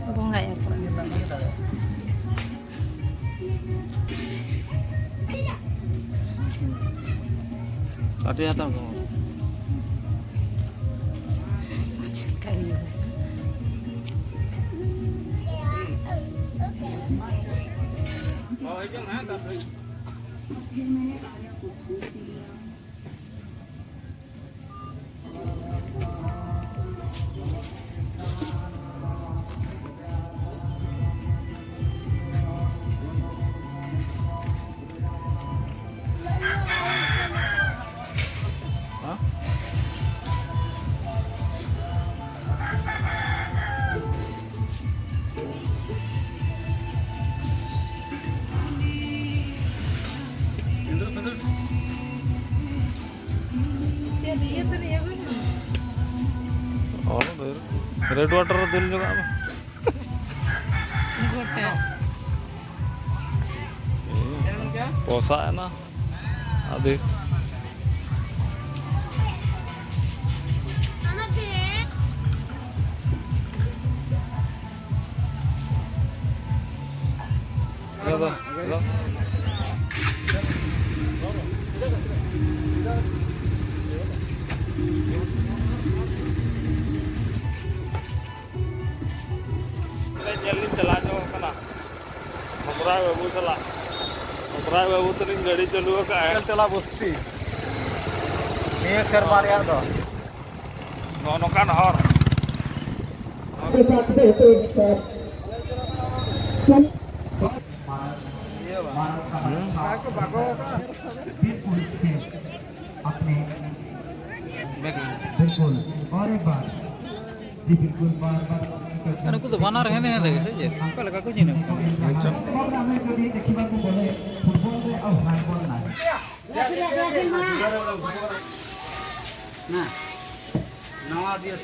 Aku enggak ya, Pak. Tadi atau Kayu. oh itu nggak tapi oh red water dulu juga apa? Posa na, adik. Ada, ada. जल्दी चला जाओ कना हमरा बाबू चला हमरा बाबू तरी गाड़ी चालू का है चला बस्ती ये शर्मा यार दो नो कान हर अपने बिल्कुल और एक बार जी बिल्कुल बार-बार अरे को तो बना रहे हैं देखे से जे कल का कुछ नहीं प्रोग्राम में कभी देखिबा को बोले फुटबॉल रे और हैंडबॉल ना ना नवा दिया